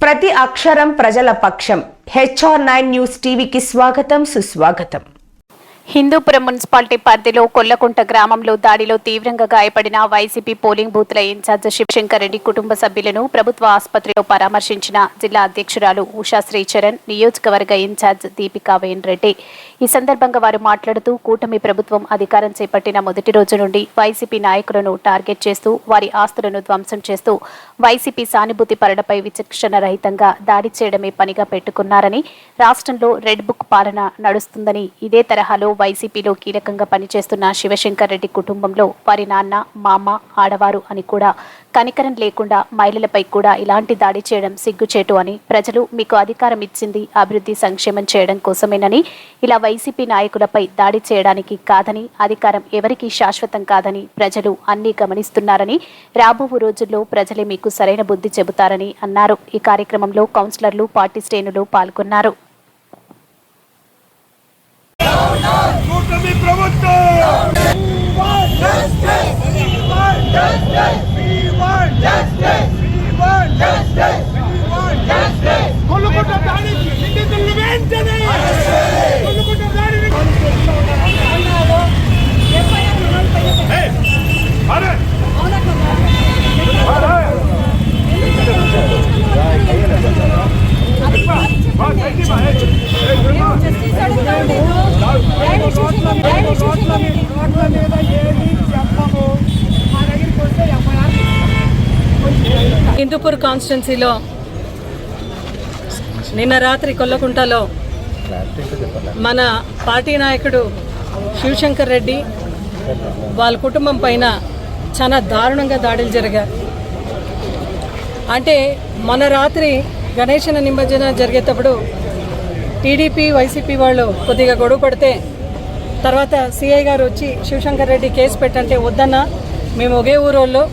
ప్రతి అక్షరం ప్రజల పక్షం. HR9 న్యూస్ టీవీకి స్వాగతం, సుస్వాగతం. హిందూపురం మున్సిపాలిటీ పరిధిలో కొల్లకుంట గ్రామంలో దాడిలో తీవ్రంగా గాయపడిన వైసీపీ పోలింగ్ బూత్ల ఇన్ఛార్జ్ శివశంకర్ రెడ్డి కుటుంబ సభ్యులను ప్రభుత్వ ఆసుపత్రిలో పరామర్శించిన జిల్లా అధ్యక్షురాలు ఉషా శ్రీచరణ్, నియోజకవర్గ ఇన్ఛార్జ్ దీపికా వేన్ రెడ్డి. ఈ సందర్భంగా వారు మాట్లాడుతూ కూటమి ప్రభుత్వం అధికారం చేపట్టిన మొదటి రోజు నుండి వైసీపీ నాయకులను టార్గెట్ చేస్తూ వారి ఆస్తులను ధ్వంసం చేస్తూ వైసీపీ సానుభూతి పరులపై విచక్షణ రహితంగా దాడి చేయడమే పనిగా పెట్టుకున్నారని, రాష్ట్రంలో రెడ్ బుక్ పాలన నడుస్తుందని, ఇదే తరహాలో వైసీపీలో కీలకంగా పనిచేస్తున్న శివశంకర్ రెడ్డి కుటుంబంలో వారి నాన్న, మామ, ఆడవారు అని కూడా కనికరం లేకుండా మహిళలపై కూడా ఇలాంటి దాడి చేయడం సిగ్గుచేటు అని, ప్రజలు మీకు అధికారం ఇచ్చింది అభివృద్ధి సంక్షేమం చేయడం కోసమేనని, ఇలా వైసీపీ నాయకులపై దాడి చేయడానికి కాదని, అధికారం ఎవరికీ శాశ్వతం కాదని ప్రజలు అన్నీ గమనిస్తున్నారని, రాబో రోజుల్లో ప్రజలే మీకు సరైన బుద్ధి చెబుతారని అన్నారు. ఈ కార్యక్రమంలో కౌన్సిలర్లు, పార్టీ శ్రేణులు పాల్గొన్నారు. హిందూపూర్ కాన్స్టిట్యున్సీలో నిన్న రాత్రి కొల్లకుంటలో మన పార్టీ నాయకుడు శివశంకర్ రెడ్డి వాళ్ళ కుటుంబం పైన చాలా దారుణంగా దాడులు జరిగాయి. అంటే మన రాత్రి గణేశన నిమజ్జన జరిగేటప్పుడు టీడీపీ, వైసీపీ వాళ్ళు కొద్దిగా గొడవ పడితే తర్వాత సిఐ గారు వచ్చి శివశంకర్ రెడ్డి కేసు పెట్టంటే వద్దన్నా, మేము ఒకే ఊరోళ్ళు,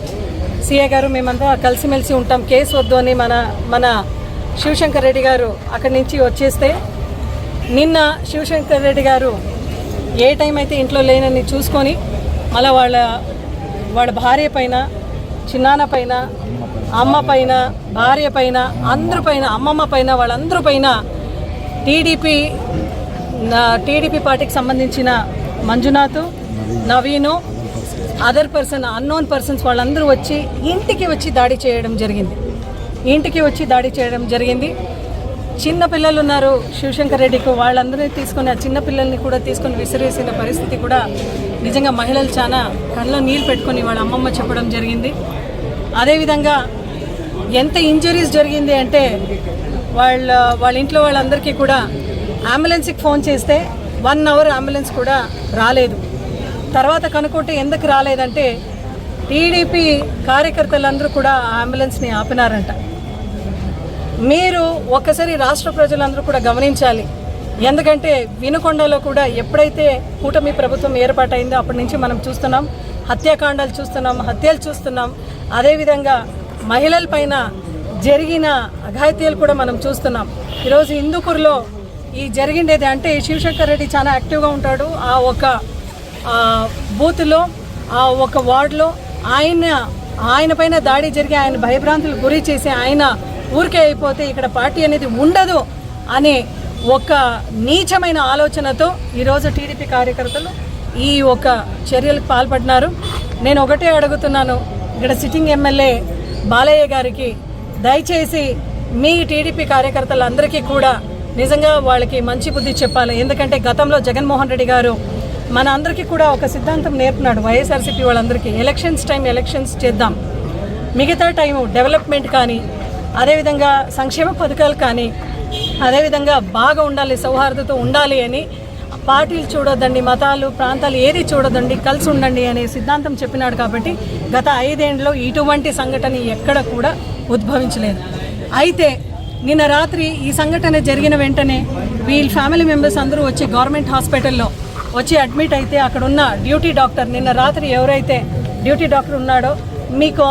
సిఐ గారు మేమంతా కలిసిమెలిసి ఉంటాం, కేసు వద్దు అని మన శివశంకర్ రెడ్డి గారు అక్కడి నుంచి వచ్చేస్తే, నిన్న శివశంకర్ రెడ్డి గారు ఏ టైం అయితే ఇంట్లో లేనని చూసుకొని మళ్ళీ వాళ్ళ భార్య పైన, చిన్నాన్న పైన, అమ్మ పైన, భార్య పైన, అందరి పైన, అమ్మమ్మ పైన, వాళ్ళందరి పైన టీడీపీ పార్టీకి సంబంధించిన Manjunath, Naveen, other person, unknown persons వాళ్ళందరూ వచ్చి ఇంటికి వచ్చి దాడి చేయడం జరిగింది. చిన్న పిల్లలు ఉన్నారు శివశంకర్ రెడ్డికి, వాళ్ళందరినీ తీసుకొని, ఆ చిన్న పిల్లల్ని కూడా తీసుకొని విసిరేసిన పరిస్థితి కూడా నిజంగా మహిళలు చాలా కళ్ళలో నీళ్ళు పెట్టుకొని వాళ్ళ అమ్మమ్మ చెప్పడం జరిగింది. అదేవిధంగా ఎంత ఇంజరీస్ జరిగింది అంటే వాళ్ళ ఇంట్లో వాళ్ళందరికీ కూడా అంబులెన్స్కి ఫోన్ చేస్తే 1 అవర్ అంబులెన్స్ కూడా రాలేదు. తర్వాత కనుక్కుంటే ఎందుకు రాలేదంటే టీడీపీ కార్యకర్తలందరూ కూడా ఆ అంబులెన్స్ని ఆపినారంట. మీరు ఒక్కసారి రాష్ట్ర ప్రజలందరూ కూడా గమనించాలి. ఎందుకంటే వినుకొండలో కూడా ఎప్పుడైతే కూటమి ప్రభుత్వం ఏర్పాటైందో అప్పటి నుంచి మనం చూస్తున్నాం, హత్యాకాండాలు చూస్తున్నాం, హత్యలు చూస్తున్నాం. అదేవిధంగా మహిళల పైన జరిగిన అఘాయిత్యాలు కూడా మనం చూస్తున్నాం. ఈరోజు హిందూపూర్లో ఈ జరిగిండేది అంటే శివశంకర్ రెడ్డి చాలా యాక్టివ్గా ఉంటాడు. ఆ ఒక బూత్లో, ఆ ఒక వార్డులో ఆయన పైన దాడి జరిగి ఆయన భయభ్రాంతులకు గురి చేసి ఆయన ఊరికే అయిపోతే ఇక్కడ పార్టీ అనేది ఉండదు అనే ఒక నీచమైన ఆలోచనతో ఈరోజు టీడీపీ కార్యకర్తలు ఈ ఒక చర్యలకు పాల్పడినారు. నేను ఒకటే అడుగుతున్నాను, ఇక్కడ సిట్టింగ్ ఎమ్మెల్యే బాలయ్య గారికి, దయచేసి మీ టీడీపీ కార్యకర్తలందరికీ కూడా నిజంగా వాళ్ళకి మంచి బుద్ధి చెప్పాలి. ఎందుకంటే గతంలో జగన్మోహన్ రెడ్డి గారు మన అందరికీ కూడా ఒక సిద్ధాంతం నేర్పినాడు, వైఎస్ఆర్సీపీ వాళ్ళందరికీ, ఎలక్షన్స్ చేద్దాం, మిగతా టైము డెవలప్మెంట్ కానీ, అదేవిధంగా సంక్షేమ పథకాలు కానీ, అదేవిధంగా బాగా ఉండాలి, సౌహార్దతో ఉండాలి అని, పార్టీలు చూడొద్దండి, మతాలు, ప్రాంతాలు ఏది చూడొద్దండి, కలిసి ఉండండి అనే సిద్ధాంతం చెప్పినాడు. కాబట్టి గత 5 ఏళ్లలో ఇటువంటి సంఘటన ఎక్కడ కూడా ఉద్భవించలేదు. అయితే నిన్న రాత్రి ఈ సంఘటన జరిగిన వెంటనే వీళ్ళ ఫ్యామిలీ మెంబర్స్ అందరూ వచ్చి గవర్నమెంట్ హాస్పిటల్లో వచ్చి అడ్మిట్ అయితే అక్కడున్న డ్యూటీ డాక్టర్, నిన్న రాత్రి ఎవరైతే డ్యూటీ డాక్టర్ ఉన్నాడో, మీకు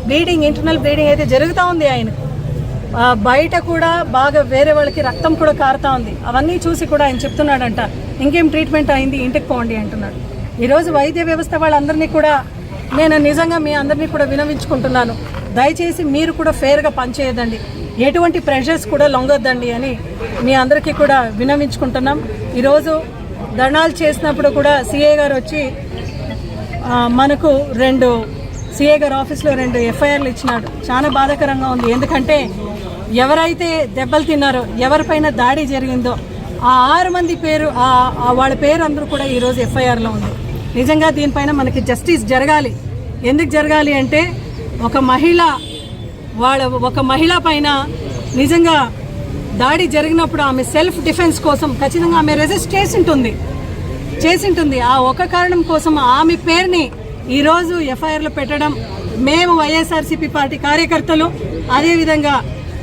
బ్లీడింగ్, ఇంటర్నల్ బ్లీడింగ్ అయితే జరుగుతూ ఉంది, ఆయనకు బయట కూడా బాగా వేరే వాళ్ళకి రక్తం కూడా కారుతూ ఉంది. అవన్నీ చూసి కూడా ఆయన చెప్తున్నాడంట, ఇంకేం ట్రీట్మెంట్ అయింది, ఇంటికి పోండి అంటున్నాడు. ఈరోజు వైద్య వ్యవస్థ వాళ్ళందరినీ కూడా నేను నిజంగా మీ అందరినీ కూడా వినవించుకుంటున్నాను, దయచేసి మీరు కూడా ఫేర్గా పనిచేయదండి. ఎటువంటి ప్రెషర్స్ కూడా లొంగొద్దండి అని మీ అందరికీ కూడా విన్నవించుకుంటున్నాం. ఈరోజు ధర్నాలు చేసినప్పుడు కూడా సిఐ గారు వచ్చి మనకు సిఐ గారు ఆఫీస్లో 2 ఎఫ్ఐఆర్లు ఇచ్చినాడు. చాలా బాధాకరంగా ఉంది. ఎందుకంటే ఎవరైతే దెబ్బలు తిన్నారో, ఎవరిపైన దాడి జరిగిందో ఆ 6 మంది పేరు, వాళ్ళ పేరు అందరూ కూడా ఈరోజు ఎఫ్ఐఆర్లో ఉంది. నిజంగా దీనిపైన మనకి జస్టిస్ జరగాలి. ఎందుకు జరగాలి అంటే ఒక మహిళ పైన నిజంగా దాడి జరిగినప్పుడు ఆమె సెల్ఫ్ డిఫెన్స్ కోసం ఖచ్చితంగా ఆమె రెసిస్ట్ చేసింటుంది. ఆ ఒక కారణం కోసం ఆమె పేరుని ఈరోజు ఎఫ్ఐఆర్లో పెట్టడం, మేము వైఎస్ఆర్సీపీ పార్టీ కార్యకర్తలు, అదేవిధంగా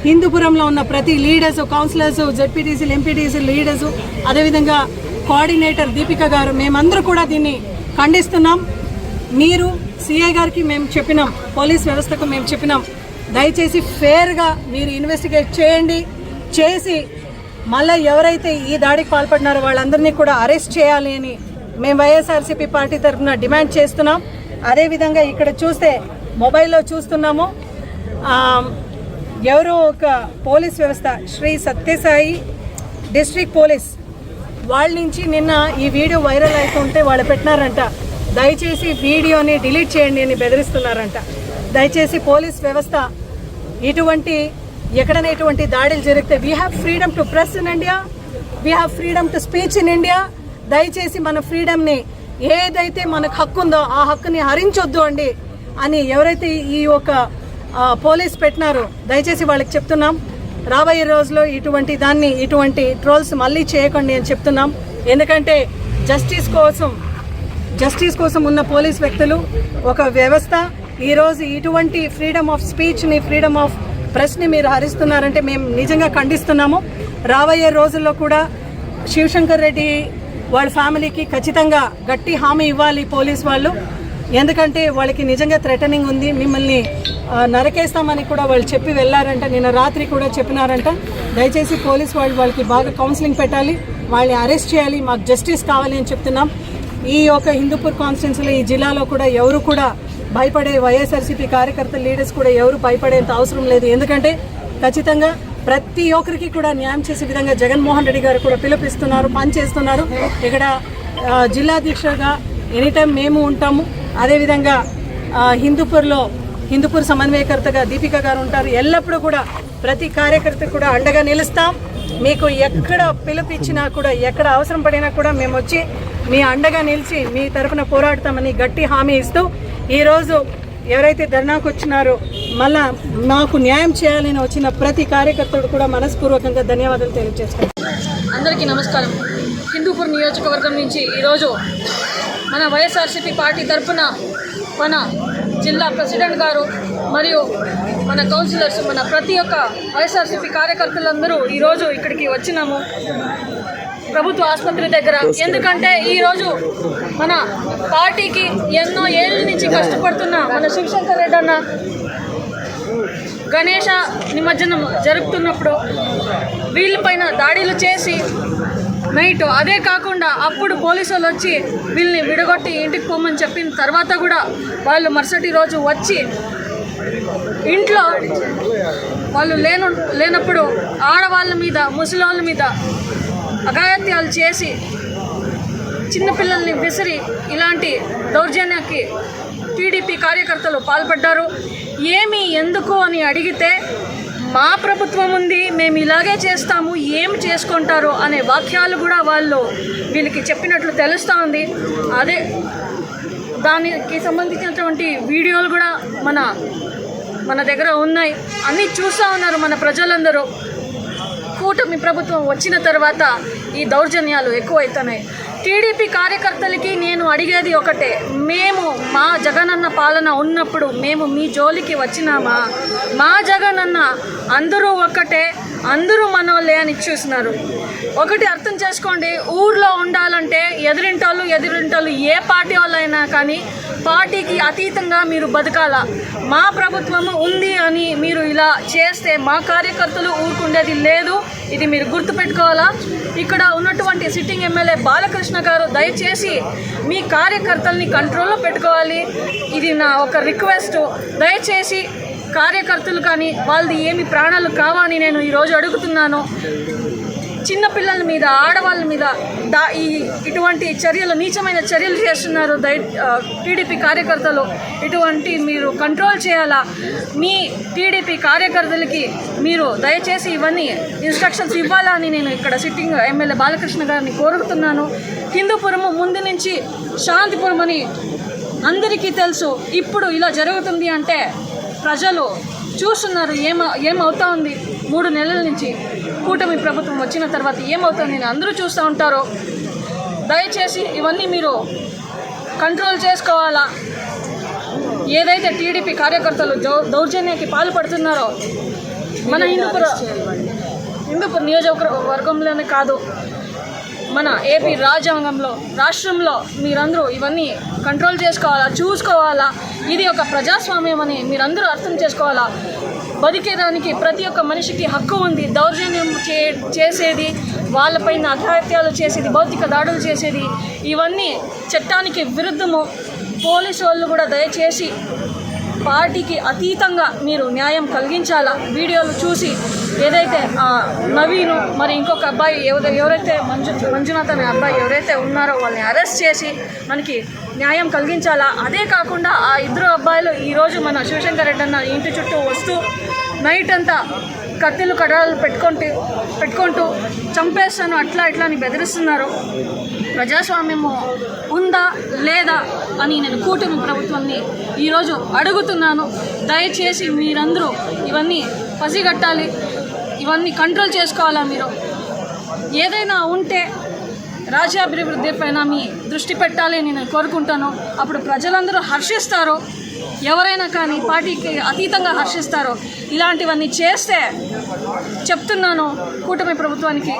హిందూపురంలో ఉన్న ప్రతి లీడర్సు, కౌన్సిలర్సు, జెడ్పీటీసీలు, ఎంపీటీసీలు లీడర్సు, అదేవిధంగా కోఆర్డినేటర్ దీపిక గారు, మేమందరూ కూడా దీన్ని ఖండిస్తున్నాం. మీరు సిఐ గారికి మేము చెప్పినాం, పోలీస్ వ్యవస్థకు మేము చెప్పినాం, దయచేసి ఫేర్గా మీరు ఇన్వెస్టిగేట్ చేసి మళ్ళీ ఎవరైతే ఈ దాడికి పాల్పడినారో వాళ్ళందరినీ కూడా అరెస్ట్ చేయాలి అని మేము వైఎస్ఆర్సీపీ పార్టీ తరఫున డిమాండ్ చేస్తున్నాం. అదేవిధంగా ఇక్కడ చూస్తే మొబైల్లో చూస్తున్నాము, ఎవరో ఒక పోలీస్ వ్యవస్థ శ్రీ సత్యసాయి డిస్ట్రిక్ట్ పోలీస్ వాళ్ళ నుంచి నిన్న ఈ వీడియో వైరల్ అవుతుంటే వాళ్ళు పెట్టినారంట, దయచేసి వీడియోని డిలీట్ చేయండి అని బెదిరిస్తున్నారంట. దయచేసి పోలీస్ వ్యవస్థ ఎక్కడైనా ఇటువంటి దాడులు జరిగితే we have freedom to press in India, we have freedom to speech in India. దయచేసి మన ఫ్రీడమ్ని, ఏదైతే మనకు హక్కు ఉందో ఆ హక్కుని హరించొద్దు అండి అని ఎవరైతే ఈ ఒక పోలీస్ పెట్టినారో దయచేసి వాళ్ళకి చెప్తున్నాం. రాబోయే రోజుల్లో ఇటువంటి ట్రోల్స్ మళ్ళీ చేయకండి అని చెప్తున్నాం. ఎందుకంటే జస్టిస్ కోసం ఉన్న పోలీస్ వ్యక్తులు, ఒక వ్యవస్థ ఈరోజు ఇటువంటి ఫ్రీడమ్ ఆఫ్ స్పీచ్ని, ఫ్రీడమ్ ఆఫ్ ప్రెస్ని మీరు హరిస్తున్నారంటే మేము నిజంగా ఖండిస్తున్నాము. రాబోయే రోజుల్లో కూడా శివశంకర్ రెడ్డి వాళ్ళ ఫ్యామిలీకి ఖచ్చితంగా గట్టి హామీ ఇవ్వాలి పోలీస్ వాళ్ళు. ఎందుకంటే వాళ్ళకి నిజంగా థ్రెటనింగ్ ఉంది, మిమ్మల్ని నరకేస్తామని కూడా వాళ్ళు చెప్పి వెళ్ళారంట, నిన్న రాత్రి కూడా చెప్పినారంట. దయచేసి పోలీస్ వాళ్ళకి బాగా కౌన్సిలింగ్ పెట్టాలి, వాళ్ళని అరెస్ట్ చేయాలి, మాకు జస్టిస్ కావాలి అని చెప్తున్నాం. ఈ యొక్క హిందూపూర్ కాన్స్టిట్యున్సీలో, ఈ జిల్లాలో కూడా ఎవరు కూడా భయపడే, వైఎస్ఆర్సీపీ కార్యకర్తల లీడర్స్ కూడా ఎవరు భయపడేంత అవసరం లేదు. ఎందుకంటే ఖచ్చితంగా ప్రతి ఒక్కరికి కూడా న్యాయం చేసే విధంగా జగన్మోహన్ రెడ్డి గారు కూడా పిలుపిస్తున్నారు, పనిచేస్తున్నారు. ఇక్కడ జిల్లాధ్యక్షుడిగా ఎనీటైం మేము ఉంటాము. అదేవిధంగా హిందూపూర్ సమన్వయకర్తగా దీపిక గారు ఉంటారు. ఎల్లప్పుడూ కూడా ప్రతి కార్యకర్త కూడా అండగా నిలుస్తాం. మీకు ఎక్కడ పిలుపిచ్చినా కూడా, ఎక్కడ అవసరం పడినా కూడా మేము వచ్చి మీ అండగా నిలిచి మీ తరఫున పోరాడతామని గట్టి హామీ ఇస్తూ, ఈరోజు ఎవరైతే ధర్నాకు వచ్చినారో మళ్ళా మాకు న్యాయం చేయాలని వచ్చిన ప్రతి కార్యకర్తడు కూడా మనస్పూర్వకంగా ధన్యవాదాలు తెలియజేస్తాను. అందరికీ నమస్కారం. హిందూపూర్ నియోజకవర్గం నుంచి ఈరోజు మన వైఎస్ఆర్సీపీ పార్టీ తరఫున మన జిల్లా ప్రెసిడెంట్ గారు మరియు మన కౌన్సిలర్స్, మన ప్రతి ఒక్క వైఎస్ఆర్సీపీ కార్యకర్తలందరూ ఈరోజు ఇక్కడికి వచ్చినాము ప్రభుత్వ ఆసుపత్రి దగ్గర. ఎందుకంటే ఈరోజు మన పార్టీకి ఎన్నో ఏళ్ళ నుంచి కష్టపడుతున్న మన శివశంకర్ రెడ్డి అన్న గణేష నిమజ్జనం జరుపుతున్నప్పుడు వీళ్ళపైన దాడులు చేసి నైట్, అదే కాకుండా అప్పుడు పోలీసు వాళ్ళు వచ్చి వీళ్ళని విడగొట్టి ఇంటికి పోమని చెప్పిన తర్వాత కూడా వాళ్ళు మరుసటి రోజు వచ్చి ఇంట్లో వాళ్ళు లేనప్పుడు ఆడవాళ్ళ మీద, ముసలివాళ్ళ మీద అఘాయిత్యాలు చేసి చిన్నపిల్లల్ని విసిరి ఇలాంటి దౌర్జన్యానికి టీడీపీ కార్యకర్తలు పాల్పడ్డారు. ఎందుకు అని అడిగితే మా ప్రభుత్వం ఉంది, మేము ఇలాగే చేస్తాము, ఏం చేసుకుంటారు అనే వాక్యాలు కూడా వాళ్ళు వీళ్ళకి చెప్పినట్లు తెలుస్తూ ఉంది. అదే దానికి సంబంధించినటువంటి వీడియోలు కూడా మన దగ్గర ఉన్నాయి, అన్నీ చూస్తూ ఉన్నారు మన ప్రజలందరూ. కూటమి ప్రభుత్వం వచ్చిన తర్వాత ఈ దౌర్జన్యాలు ఎక్కువవుతున్నాయి. టీడీపీ కార్యకర్తలకి నేను అడిగేది ఒకటే, మేము మా జగనన్న పాలన ఉన్నప్పుడు మేము మీ జోలికి వచ్చినామా? మా జగనన్న అందరూ ఒక్కటే, అందరూ మనోళ్ళే అని చూస్తున్నారు. ఒకటి అర్థం చేసుకోండి, ఊర్లో ఉండాలంటే ఎదిరింటోళ్ళు ఏ పార్టీ వాళ్ళైనా కానీ పార్టీకి అతీతంగా మీరు బతకాలా. మా ప్రభుత్వము ఉంది అని మీరు ఇలా చేస్తే మా కార్యకర్తలు ఊరుకుండేది లేదు, ఇది మీరు గుర్తుపెట్టుకోవాలా. ఇక్కడ ఉన్నటువంటి సిట్టింగ్ ఎమ్మెల్యే బాలకృష్ణ గారు దయచేసి మీ కార్యకర్తల్ని కంట్రోల్లో పెట్టుకోవాలి. ఇది నా ఒక రిక్వెస్ట్. దయచేసి కార్యకర్తలు కానీ వాళ్ళది ఏమి ప్రాణాలు కావా అని నేను ఈరోజు అడుగుతున్నాను. చిన్న పిల్లల మీద, ఆడవాళ్ళ మీద ఇటువంటి చర్యలు, నీచమైన చర్యలు చేస్తున్నారు టీడీపీ కార్యకర్తలు. ఇటువంటి మీరు కంట్రోల్ చేయాలా. మీ టీడీపీ కార్యకర్తలకి మీరు దయచేసి ఇవన్నీ ఇన్స్ట్రక్షన్స్ ఇవ్వాలా అని నేను ఇక్కడ సిట్టింగ్ ఎమ్మెల్యే బాలకృష్ణ గారిని కోరుతున్నాను. హిందూపురము ముందు నుంచి శాంతిపురం అని అందరికీ తెలుసు. ఇప్పుడు ఇలా జరుగుతుంది అంటే ప్రజలు చూస్తున్నారు ఏమవుతా ఉంది. 3 నెలల నుంచి కూటమి ప్రభుత్వం వచ్చిన తర్వాత ఏమవుతుంది అని అందరూ చూస్తూ ఉంటారు. దయచేసి ఇవన్నీ మీరు కంట్రోల్ చేసుకోవాలా. ఏదైతే టీడీపీ కార్యకర్తలు దౌర్జన్యానికి పాల్పడుతున్నారో మన హిందూపురం నియోజకవర్గంలోనే కాదు, మన ఏపీ రాజ్యాంగంలో, రాష్ట్రంలో మీరందరూ ఇవన్నీ కంట్రోల్ చూసుకోవాలా. ఇది ఒక ప్రజాస్వామ్యం అని మీరందరూ అర్థం చేసుకోవాలా. బతికేదానికి ప్రతి ఒక్క మనిషికి హక్కు ఉంది. దౌర్జన్యం చేసేది, వాళ్ళపైన అఘాయిత్యాలు చేసేది, భౌతిక దాడులు చేసేది ఇవన్నీ చట్టానికి విరుద్ధము. పోలీసు వాళ్ళు కూడా దయచేసి పార్టీకి అతీతంగా మీరు న్యాయం కలిగించాలా. వీడియోలు చూసి ఏదైతే నవీను మరి ఇంకొక అబ్బాయి ఎవరైతే మంజునాథ్ అనే అబ్బాయి ఎవరైతే ఉన్నారో వాళ్ళని అరెస్ట్ చేసి మనకి న్యాయం కలిగించాలా. అదే కాకుండా ఆ 2 అబ్బాయిలు ఈరోజు మన శివశంకర్ రెడ్డి అన్న ఇంటి చుట్టూ వస్తూ నైట్ అంతా కత్తిలు కడాలు పెట్టుకుంటూ చంపేస్తాను అట్లా ఇట్లా అని బెదిరిస్తున్నారు. ప్రజాస్వామ్యము ఉందా లేదా అని నేను కూటమి ప్రభుత్వాన్ని ఈరోజు అడుగుతున్నాను. దయచేసి మీరందరూ ఇవన్నీ పసిగట్టాలి, ఇవన్నీ కంట్రోల్ చేసుకోవాలా. మీరు ఏదైనా ఉంటే రాజ్యాభివృద్ధి పైన మీ దృష్టి పెట్టాలి అని నేను కోరుకుంటాను. అప్పుడు ప్రజలందరూ హర్షిస్తారు. ఎవరైనా కానీ పార్టీకి అతీతంగా హర్షిస్తారు. ఇలాంటివన్నీ చేస్తే చెప్తున్నాను కూటమి ప్రభుత్వానికి,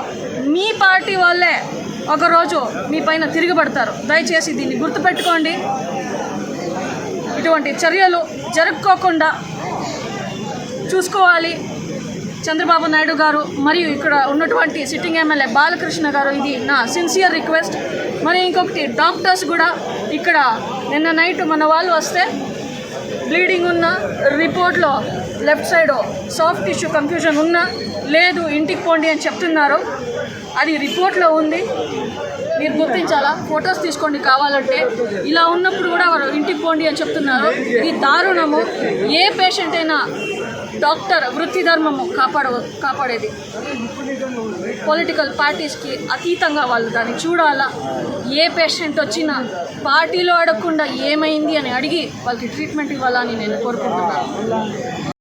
మీ పార్టీ వాళ్ళే ఒకరోజు మీ పైన తిరగబడతారు. దయచేసి దీన్ని గుర్తుపెట్టుకోండి. ఇటువంటి చర్యలు జరుపుకోకుండా చూసుకోవాలి చంద్రబాబు నాయుడు గారు మరియు ఇక్కడ ఉన్నటువంటి సిట్టింగ్ ఎమ్మెల్యే బాలకృష్ణ గారు. ఇది నా సిన్సియర్ రిక్వెస్ట్. మరి ఇంకొకటి, డాక్టర్స్ కూడా ఇక్కడ నిన్న నైట్ మన వాళ్ళు వస్తే బ్లీడింగ్ ఉన్న రిపోర్ట్లో left side soft tissue confusion ఉన్నా లేదు ఇంటికి పోండి అని చెప్తున్నారు. అది రిపోర్ట్లో ఉంది, మీరు గుర్తించాలా. ఫొటోస్ తీసుకోండి కావాలంటే. ఇలా ఉన్నప్పుడు కూడా వారు ఇంటికి పోండి అని చెప్తున్నారు. ఇది దారుణము. ఏ పేషెంట్ అయినా డాక్టర్ వృత్తి ధర్మము కాపాడేది. పొలిటికల్ పార్టీస్కి అతీతంగా వాళ్ళు దాన్ని చూడాలా. ఏ పేషెంట్ వచ్చినా పార్టీలో అడగకుండా ఏమైంది అని అడిగి వాళ్ళకి ట్రీట్మెంట్ ఇవ్వాలని నేను కోరుకుంటున్నాను.